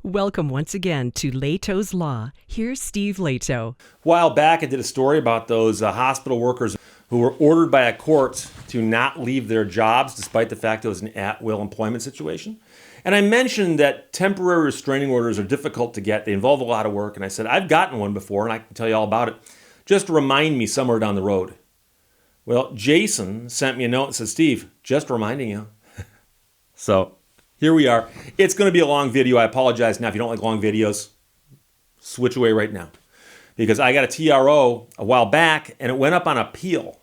Welcome once again to Lehto's Law. Here's Steve Lehto. A while back, I did a story about those hospital workers who were ordered by a court to not leave their jobs despite the fact it was an at-will employment situation. And I mentioned that temporary restraining orders are difficult to get. They involve a lot of work. And I said, I've gotten one before, and I can tell you all about it. Just to remind me somewhere down the road. Well, Jason sent me a note and said, Steve, just reminding you. So here we are. It's going to be a long video. I apologize now if you don't like long videos. Switch away right now. Because I got a TRO a while back, and it went up on appeal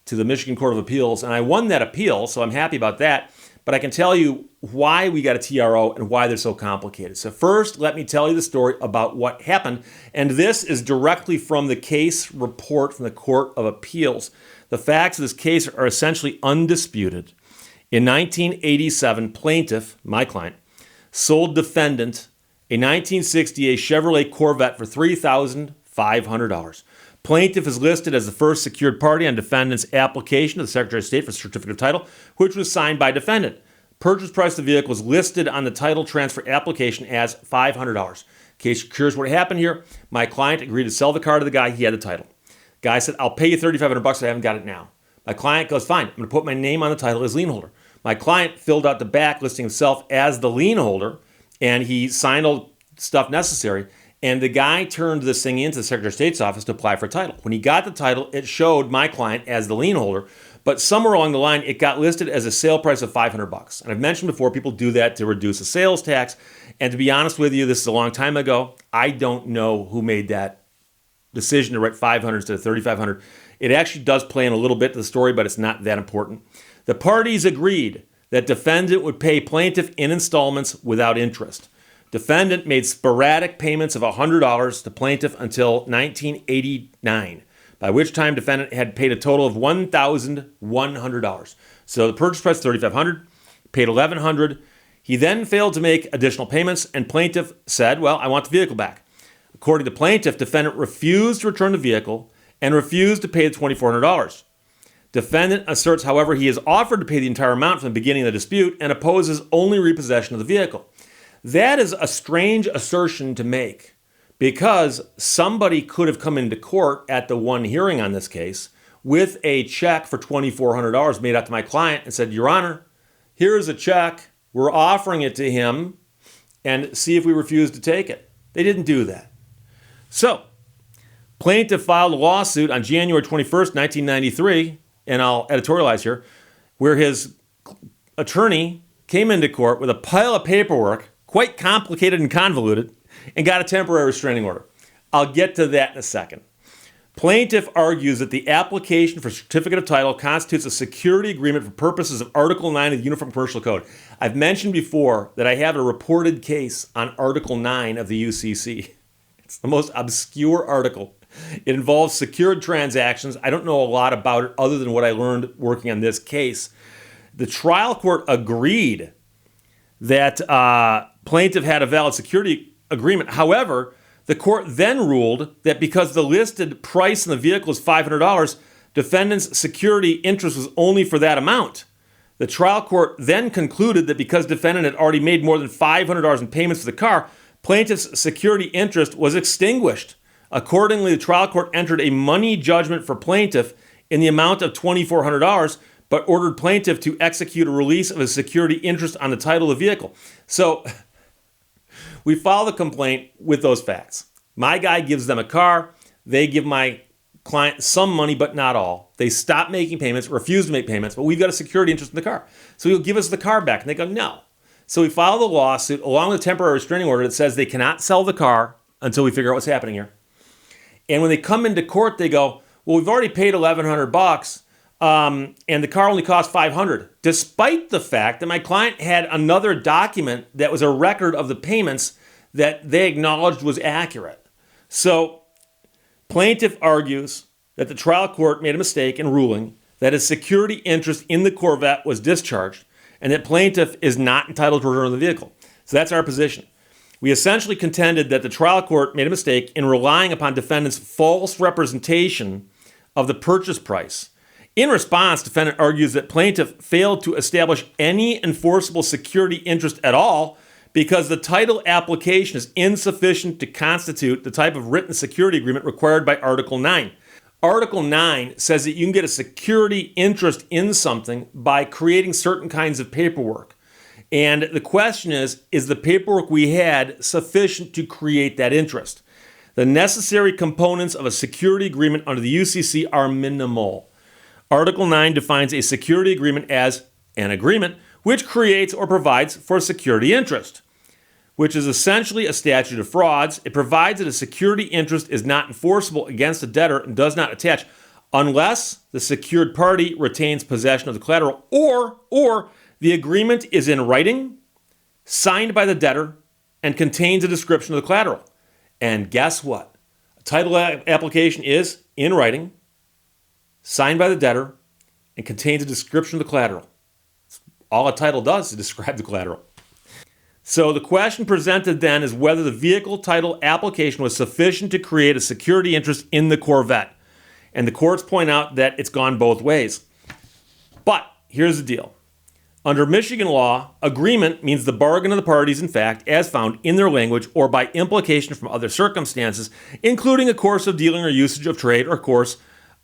to the Michigan Court of Appeals, and I won that appeal, so I'm happy about that. But I can tell you why we got a TRO and why they're so complicated. So first, let me tell you the story about what happened. And this is directly from the case report from the Court of Appeals. The facts of this case are essentially undisputed. In 1987, plaintiff, my client, sold defendant a 1968 Chevrolet Corvette for $3,500. Plaintiff is listed as the first secured party on defendant's application to the Secretary of State for certificate of title, which was signed by defendant. Purchase price of the vehicle was listed on the title transfer application as $500. Case curious what happened here. My client agreed to sell the car to the guy. He had the title. Guy said, I'll pay you $3,500. I haven't got it now. My client goes, fine. I'm going to put my name on the title as lien holder. My client filled out the back listing himself as the lien holder, and he signed all the stuff necessary. And the guy turned this thing into the Secretary of State's office to apply for a title. When he got the title, it showed my client as the lien holder, but somewhere along the line, it got listed as a sale price of $500. And I've mentioned before, people do that to reduce the sales tax. And to be honest with you, this is a long time ago. I don't know who made that decision to write $500 instead of $3,500. It actually does play in a little bit to the story, but it's not that important. The parties agreed that defendant would pay plaintiff in installments without interest. Defendant made sporadic payments of $100 to plaintiff until 1989, by which time defendant had paid a total of $1,100. So the purchase price $3,500, paid $1,100. He then failed to make additional payments, and plaintiff said, well, I want the vehicle back. According to plaintiff, defendant refused to return the vehicle and refused to pay the $2,400. Defendant asserts, however, he has offered to pay the entire amount from the beginning of the dispute and opposes only repossession of the vehicle. That is a strange assertion to make because somebody could have come into court at the one hearing on this case with a check for $2,400 made out to my client and said, Your Honor, here's a check. We're offering it to him and see if we refuse to take it. They didn't do that. So, plaintiff filed a lawsuit on January 21st, 1993, and I'll editorialize here, where his attorney came into court with a pile of paperwork, quite complicated and convoluted, and got a temporary restraining order. I'll get to that in a second. Plaintiff argues that the application for certificate of title constitutes a security agreement for purposes of Article 9 of the Uniform Commercial Code. I've mentioned before that I have a reported case on Article 9 of the UCC. It's the most obscure article. It involves secured transactions. I don't know a lot about it other than what I learned working on this case. The trial court agreed that plaintiff had a valid security agreement. However, the court then ruled that because the listed price in the vehicle is $500, defendant's security interest was only for that amount. The trial court then concluded that because defendant had already made more than $500 in payments for the car, plaintiff's security interest was extinguished. Accordingly, the trial court entered a money judgment for plaintiff in the amount of $2,400, but ordered plaintiff to execute a release of his security interest on the title of the vehicle. So we file the complaint with those facts. My guy gives them a car. They give my client some money, but not all. They stop making payments, refuse to make payments, but we've got a security interest in the car. So he'll give us the car back. And they go, no. So we file the lawsuit along with a temporary restraining order that says they cannot sell the car until we figure out what's happening here. And when they come into court, they go, well, we've already paid $1,100, and the car only cost $500, despite the fact that my client had another document that was a record of the payments that they acknowledged was accurate. So plaintiff argues that the trial court made a mistake in ruling that his security interest in the Corvette was discharged and that plaintiff is not entitled to return the vehicle. So that's our position. We essentially contended that the trial court made a mistake in relying upon defendant's false representation of the purchase price. In response, defendant argues that plaintiff failed to establish any enforceable security interest at all because the title application is insufficient to constitute the type of written security agreement required by Article 9. Article 9 says that you can get a security interest in something by creating certain kinds of paperwork. And the question is the paperwork we had sufficient to create that interest? The necessary components of a security agreement under the UCC are minimal. Article 9 defines a security agreement as an agreement which creates or provides for a security interest, which is essentially a statute of frauds. It provides that a security interest is not enforceable against a debtor and does not attach unless the secured party retains possession of the collateral or the agreement is in writing, signed by the debtor, and contains a description of the collateral. And guess what? A title application is in writing, signed by the debtor, and contains a description of the collateral. All a title does is describe the collateral. So the question presented then is whether the vehicle title application was sufficient to create a security interest in the Corvette. And the courts point out that it's gone both ways. But here's the deal. Under Michigan law, agreement means the bargain of the parties, in fact, as found in their language or by implication from other circumstances, including a course of dealing or usage of trade or course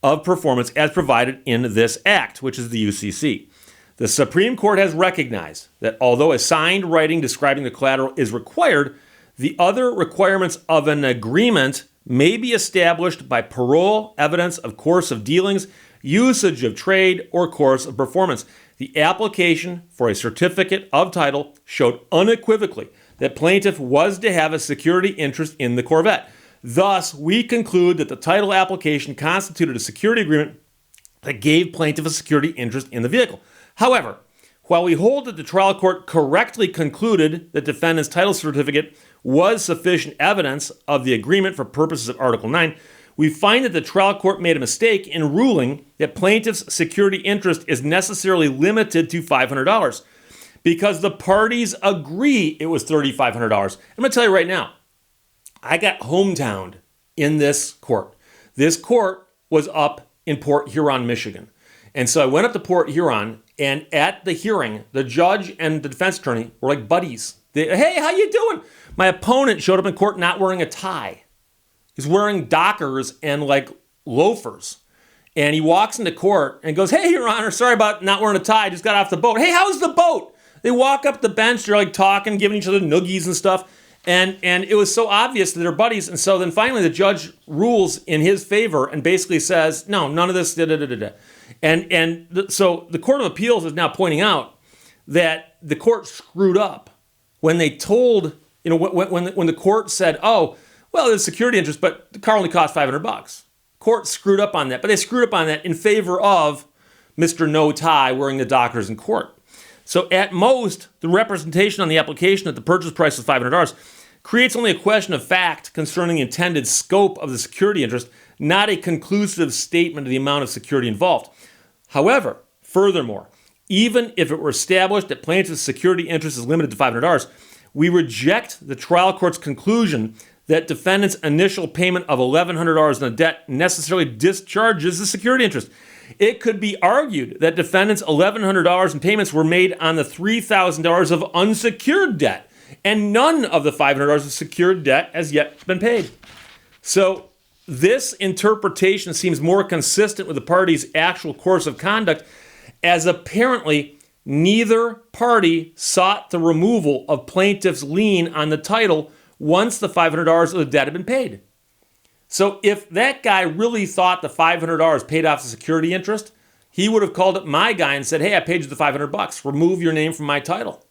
of performance as provided in this act, which is the UCC. The Supreme Court has recognized that although a signed writing describing the collateral is required, the other requirements of an agreement may be established by parole, evidence of course of dealings, usage of trade, or course of performance. The application for a certificate of title showed unequivocally that plaintiff was to have a security interest in the Corvette. Thus, we conclude that the title application constituted a security agreement that gave plaintiff a security interest in the vehicle. However, while we hold that the trial court correctly concluded that defendant's title certificate was sufficient evidence of the agreement for purposes of Article 9, we find that the trial court made a mistake in ruling that plaintiff's security interest is necessarily limited to $500 because the parties agree it was $3,500. I'm going to tell you right now, I got hometowned in this court. This court was up in Port Huron, Michigan. And so I went up to Port Huron, and at the hearing, the judge and the defense attorney were like buddies. Hey, how you doing? My opponent showed up in court not wearing a tie. He's wearing Dockers and like loafers. And he walks into court and goes, "Hey, Your Honor, sorry about not wearing a tie. I just got off the boat." "Hey, how's the boat?" They walk up the bench. They're like talking, giving each other noogies and stuff. And it was so obvious that they're buddies. And so then finally the judge rules in his favor and basically says, no, none of this, da-da-da-da-da. So the Court of Appeals is now pointing out that the court screwed up when they told, when the court said, oh, well, there's security interest, but the car only cost $500. Court screwed up on that, but they screwed up on that in favor of Mr. No Tie wearing the Dockers in court. So at most, the representation on the application that the purchase price was $500 creates only a question of fact concerning the intended scope of the security interest, not a conclusive statement of the amount of security involved. However, furthermore, even if it were established that plaintiff's security interest is limited to $500, we reject the trial court's conclusion that defendant's initial payment of $1,100 in a debt necessarily discharges the security interest. It could be argued that defendant's $1,100 in payments were made on the $3,000 of unsecured debt, and none of the $500 of secured debt has yet been paid. So this interpretation seems more consistent with the party's actual course of conduct, as apparently neither party sought the removal of plaintiff's lien on the title once the $500 of the debt had been paid. So if that guy really thought the $500 paid off the security interest, he would have called up my guy and said, "Hey, I paid you the $500. Remove your name from my title."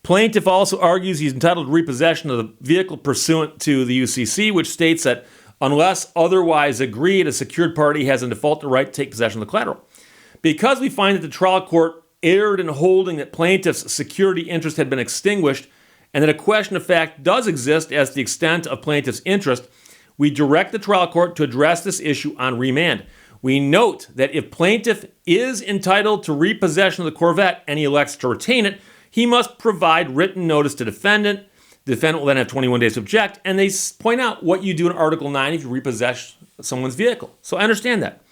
Plaintiff also argues he's entitled to repossession of the vehicle pursuant to the UCC, which states that unless otherwise agreed, a secured party has a default right to take possession of the collateral. Because we find that the trial court erred in holding that plaintiff's security interest had been extinguished and that a question of fact does exist as to the extent of plaintiff's interest, we direct the trial court to address this issue on remand. We note that if plaintiff is entitled to repossession of the Corvette and he elects to retain it, he must provide written notice to defendant. The defendant will then have 21 days to object, and they point out what you do in Article 9 if you repossess someone's vehicle. So I understand that.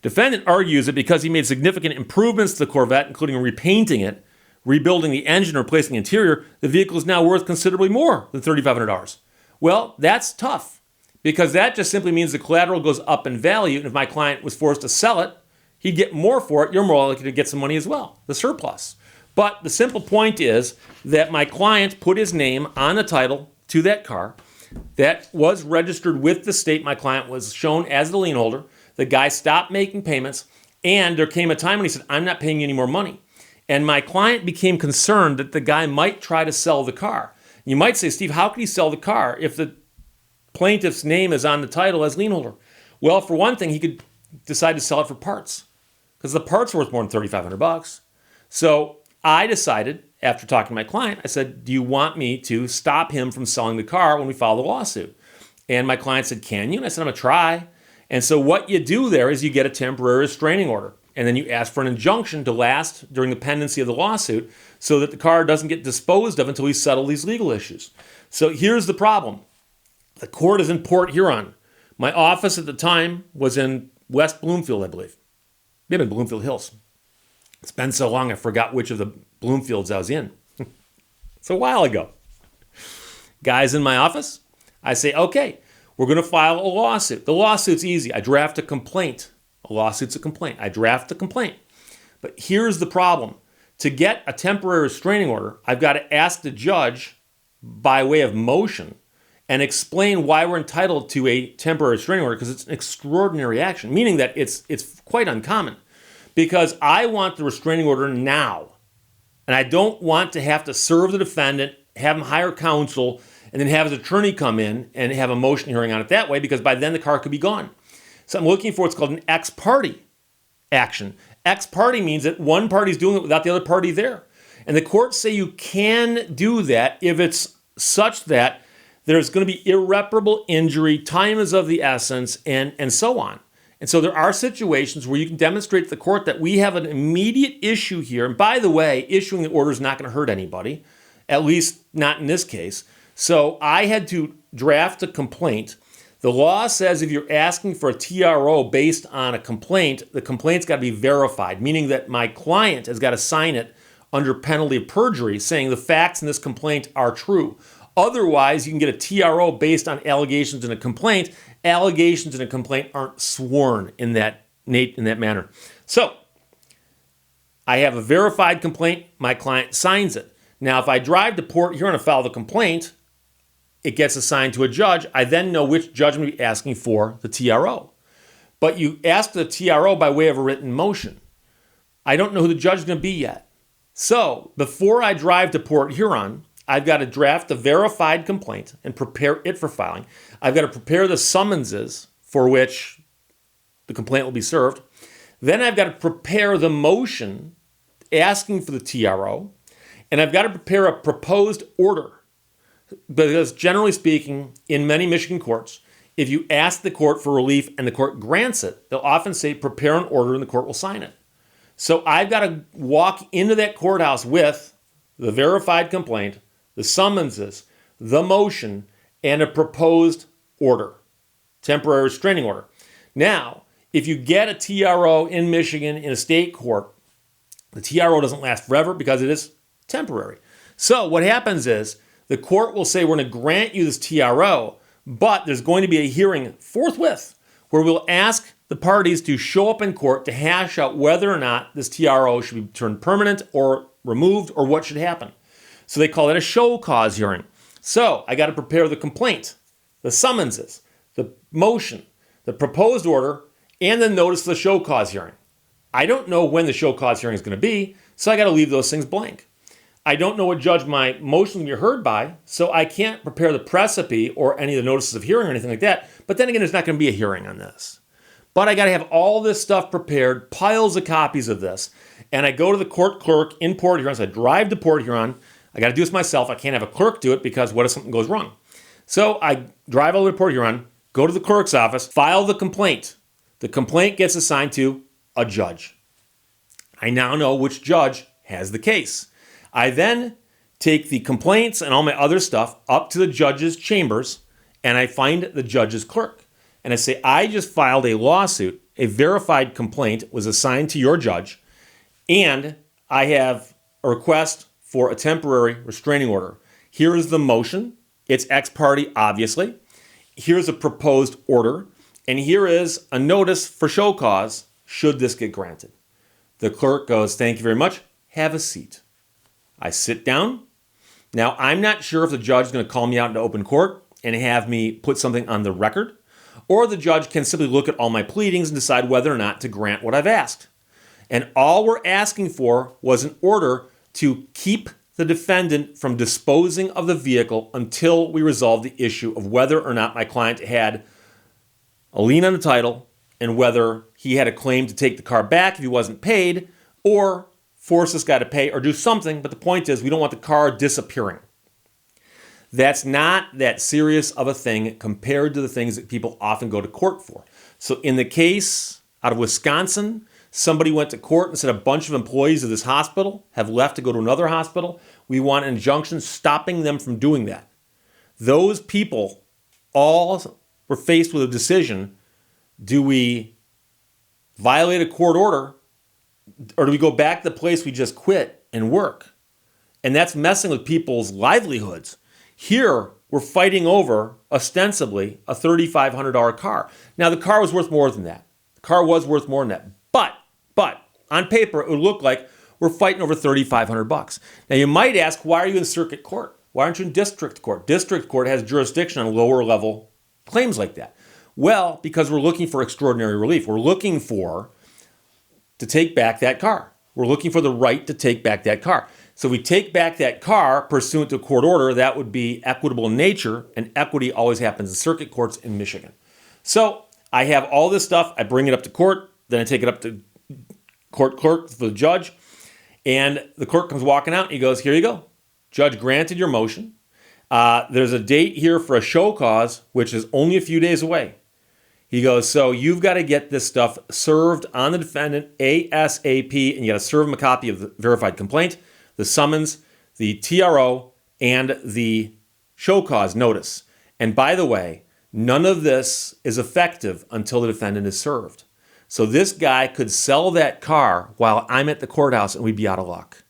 Defendant argues that because he made significant improvements to the Corvette, including repainting it, rebuilding the engine or replacing the interior, the vehicle is now worth considerably more than $3,500. Well, that's tough because that just simply means the collateral goes up in value. And if my client was forced to sell it, he'd get more for it. You're more likely to get some money as well, the surplus. But the simple point is that my client put his name on the title to that car that was registered with the state. My client was shown as the lien holder. The guy stopped making payments, and there came a time when he said, I'm not paying you any more money. And my client became concerned that the guy might try to sell the car. You might say, Steve, how could he sell the car if the plaintiff's name is on the title as lien holder? Well, for one thing, he could decide to sell it for parts because the parts are worth more than $3,500. So I decided, after talking to my client, I said, do you want me to stop him from selling the car when we file the lawsuit? And my client said, can you? And I said, I'm going to try. And so what you do there is you get a temporary restraining order. And then you ask for an injunction to last during the pendency of the lawsuit so that the car doesn't get disposed of until we settle these legal issues. So here's the problem. The court is in Port Huron. My office at the time was in West Bloomfield, I believe. Maybe in Bloomfield Hills. It's been so long I forgot which of the Bloomfields I was in. It's a while ago. Guys in my office, I say, okay, we're going to file a lawsuit. The lawsuit's easy. I draft a complaint. A lawsuit's a complaint. I draft a complaint. But here's the problem. To get a temporary restraining order, I've got to ask the judge by way of motion and explain why we're entitled to a temporary restraining order because it's an extraordinary action, meaning that it's quite uncommon. Because I want the restraining order now. And I don't want to have to serve the defendant, have him hire counsel, and then have his attorney come in and have a motion hearing on it that way because by then the car could be gone. So I'm looking for what's called an ex parte action. Ex parte means that one party's doing it without the other party there. And the courts say you can do that if it's such that there's going to be irreparable injury, time is of the essence, and so on. And so there are situations where you can demonstrate to the court that we have an immediate issue here. And by the way, issuing the order is not going to hurt anybody, at least not in this case. So I had to draft a complaint. The law says if you're asking for a TRO based on a complaint, the complaint's got to be verified, meaning that my client has got to sign it under penalty of perjury, saying the facts in this complaint are true. Otherwise, you can get a TRO based on allegations in a complaint. Allegations in a complaint aren't sworn in that manner. So I have a verified complaint. My client signs it. Now, if I drive to Port Huron and file the complaint, it gets assigned to a judge. I then know which judge I'm going to be asking for the TRO. But you ask the TRO by way of a written motion. I don't know who the judge is going to be yet. So before I drive to Port Huron, I've got to draft a verified complaint and prepare it for filing. I've got to prepare the summonses for which the complaint will be served. Then I've got to prepare the motion asking for the TRO. And I've got to prepare a proposed order. Because generally speaking, in many Michigan courts, if you ask the court for relief and the court grants it, they'll often say, prepare an order and the court will sign it. So I've got to walk into that courthouse with the verified complaint, the summonses, the motion, and a proposed order, temporary restraining order. Now, if you get a TRO in Michigan in a state court, the TRO doesn't last forever because it is temporary. So what happens is the court will say, we're going to grant you this TRO, but there's going to be a hearing forthwith where we'll ask the parties to show up in court to hash out whether or not this TRO should be turned permanent or removed or what should happen. So they call it a show cause hearing. So I got to prepare the complaint, the summonses, the motion, the proposed order, and the notice of the show cause hearing. I don't know when the show cause hearing is going to be, so I got to leave those things blank. I don't know what judge my motion will be heard by, so I can't prepare the precipice or any of the notices of hearing or anything like that. But then again, there's not going to be a hearing on this. But I got to have all this stuff prepared, piles of copies of this, and I go to the court clerk in Port Huron. So I drive to Port Huron. I got to do this myself. I can't have a clerk do it because what if something goes wrong? So I drive all the way to Port Huron, go to the clerk's office, file the complaint. The complaint gets assigned to a judge. I now know which judge has the case. I then take the complaints and all my other stuff up to the judge's chambers, and I find the judge's clerk. And I say, I just filed a lawsuit. A verified complaint was assigned to your judge, and I have a request for a temporary restraining order. Here is the motion. It's ex parte, obviously. Here's a proposed order. And here is a notice for show cause should this get granted. The clerk goes, thank you very much. Have a seat. I sit down. Now, I'm not sure if the judge is going to call me out into open court and have me put something on the record, or the judge can simply look at all my pleadings and decide whether or not to grant what I've asked. And all we're asking for was an order to keep the defendant from disposing of the vehicle until we resolve the issue of whether or not my client had a lien on the title and whether he had a claim to take the car back if he wasn't paid, or force this guy to pay or do something. But the point is, we don't want the car disappearing. That's not that serious of a thing compared to the things that people often go to court for. So in the case out of Wisconsin, somebody went to court and said a bunch of employees of this hospital have left to go to another hospital. We want an injunction stopping them from doing that. Those people all were faced with a decision. Do we violate a court order, or do we go back to the place we just quit and work? And that's messing with people's livelihoods. Here, we're fighting over, ostensibly, a $3,500 car. Now, the car was worth more than that. The car was worth more than that. But, on paper, it would look like we're fighting over $3,500. Now, you might ask, why are you in circuit court? Why aren't you in district court? District court has jurisdiction on lower level claims like that. Well, because we're looking for extraordinary relief. We're looking to take back that car. We're looking for the right to take back that car. So we take back that car pursuant to a court order. That would be equitable in nature, and equity always happens in circuit courts in Michigan. So I have all this stuff. I bring it up to court. Then I take it up to court clerk for the judge. And the clerk comes walking out and he goes, here you go. Judge granted your motion. There's a date here for a show cause, which is only a few days away. He goes, so you've got to get this stuff served on the defendant ASAP, and you got to serve him a copy of the verified complaint, the summons, the TRO, and the show cause notice. And by the way, none of this is effective until the defendant is served. So this guy could sell that car while I'm at the courthouse and we'd be out of luck.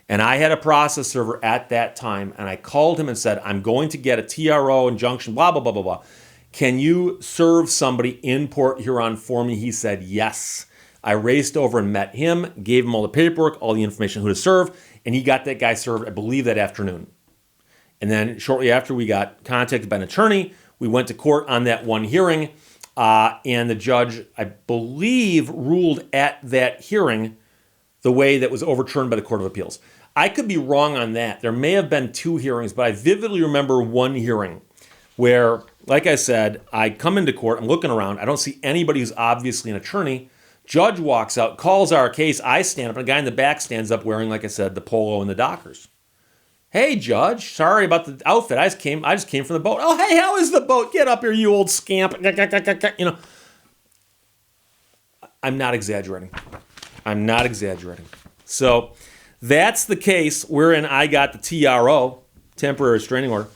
And I had a process server at that time, and I called him and said, I'm going to get a TRO injunction, blah, blah, blah, blah, blah. Can you serve somebody in Port Huron for me? He said, yes. I raced over and met him, gave him all the paperwork, all the information who to serve, and he got that guy served, I believe, that afternoon. And then shortly after, we got contacted by an attorney. We went to court on that one hearing, and the judge, I believe, ruled at that hearing the way that was overturned by the Court of Appeals. I could be wrong on that. There may have been two hearings, but I vividly remember one hearing where, like I said, I come into court, I'm looking around, I don't see anybody who's obviously an attorney. Judge walks out, calls our case, I stand up, and a guy in the back stands up wearing, like I said, the polo and the Dockers. Hey, Judge, sorry about the outfit. I just came from the boat. Oh, hey, how is the boat? Get up here, you old scamp. You know, I'm not exaggerating. So that's the case wherein I got the TRO, temporary restraining order.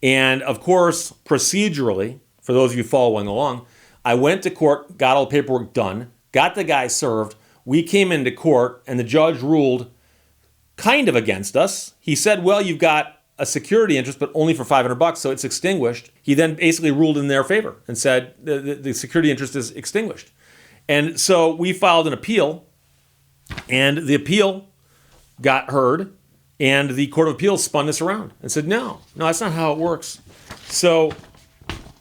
And of course, procedurally, for those of you following along, I went to court, got all the paperwork done, got the guy served. We came into court, and the judge ruled kind of against us. He said, well, you've got a security interest, but only for $500, so it's extinguished. He then basically ruled in their favor and said the security interest is extinguished. And so we filed an appeal, and the appeal got heard, and the Court of Appeals spun this around and said, no, that's not how it works. So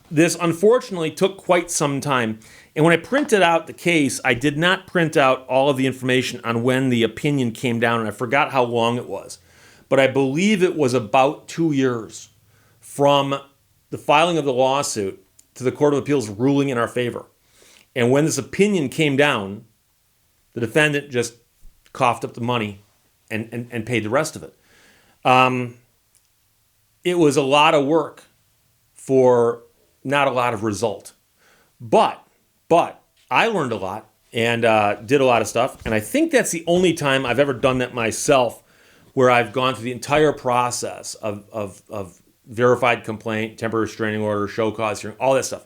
this unfortunately took quite some time. And when I printed out the case, I did not print out all of the information on when the opinion came down, and I forgot how long it was. But I believe it was about 2 years from the filing of the lawsuit to the Court of Appeals ruling in our favor. And when this opinion came down, the defendant just coughed up the money and paid the rest of it. It was a lot of work for not a lot of result. But I learned a lot and did a lot of stuff. And I think that's the only time I've ever done that myself, where I've gone through the entire process of verified complaint, temporary restraining order, show cause hearing, all that stuff.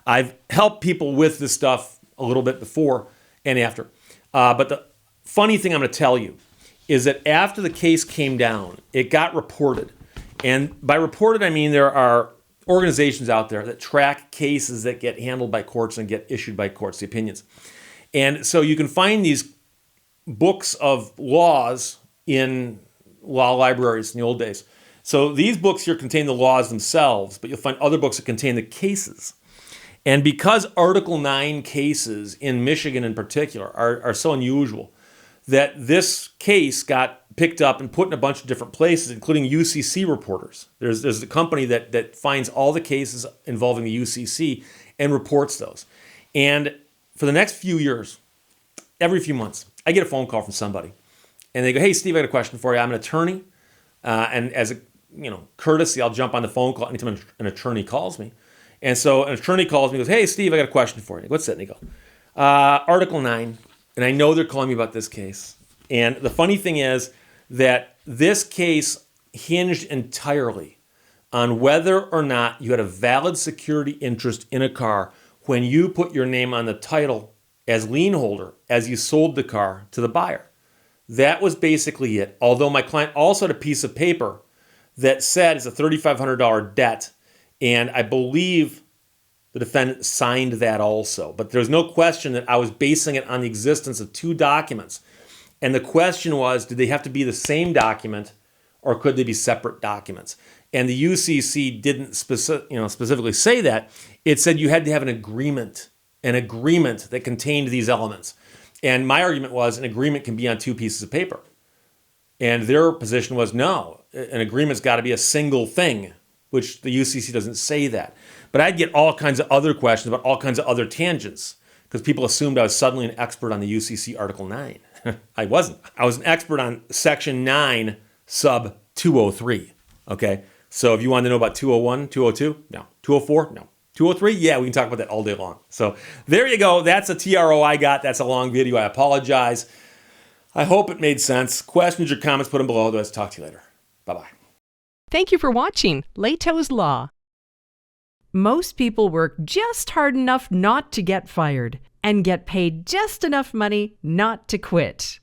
I've helped people with this stuff a little bit before and after. But the funny thing I'm going to tell you is that after the case came down, it got reported. And by reported, I mean there are organizations out there that track cases that get handled by courts and get issued by courts, the opinions. And so you can find these books of laws in law libraries in the old days. So these books here contain the laws themselves, but you'll find other books that contain the cases. And because Article 9 cases in Michigan in particular are so unusual, that this case got picked up and put in a bunch of different places, including UCC reporters. There's a company that finds all the cases involving the UCC and reports those. And for the next few years, every few months, I get a phone call from somebody. And they go, hey, Steve, I got a question for you. I'm an attorney. And as a courtesy, I'll jump on the phone call anytime an attorney calls me. And so an attorney calls me and goes, hey, Steve, I got a question for you. What's that? And they go, Article 9. And I know they're calling me about this case. And the funny thing is that this case hinged entirely on whether or not you had a valid security interest in a car when you put your name on the title as lien holder as you sold the car to the buyer. That was basically it. Although my client also had a piece of paper that said it's a $3,500 debt. And I believe the defendant signed that also. But there's no question that I was basing it on the existence of two documents. And the question was, did they have to be the same document or could they be separate documents? And the UCC didn't specifically say that. It said you had to have an agreement that contained these elements. And my argument was an agreement can be on two pieces of paper. And their position was, no, an agreement's got to be a single thing, which the UCC doesn't say that. But I'd get all kinds of other questions about all kinds of other tangents because people assumed I was suddenly an expert on the UCC Article 9. I wasn't. I was an expert on Section 9, sub 203. Okay? So if you wanted to know about 201, 202, no. 204, no. 203, yeah, we can talk about that all day long. So there you go. That's a TRO I got. That's a long video. I apologize. I hope it made sense. Questions or comments, put them below. Otherwise, talk to you later. Bye-bye. Thank you for watching Lehto's Law. Most people work just hard enough not to get fired and get paid just enough money not to quit.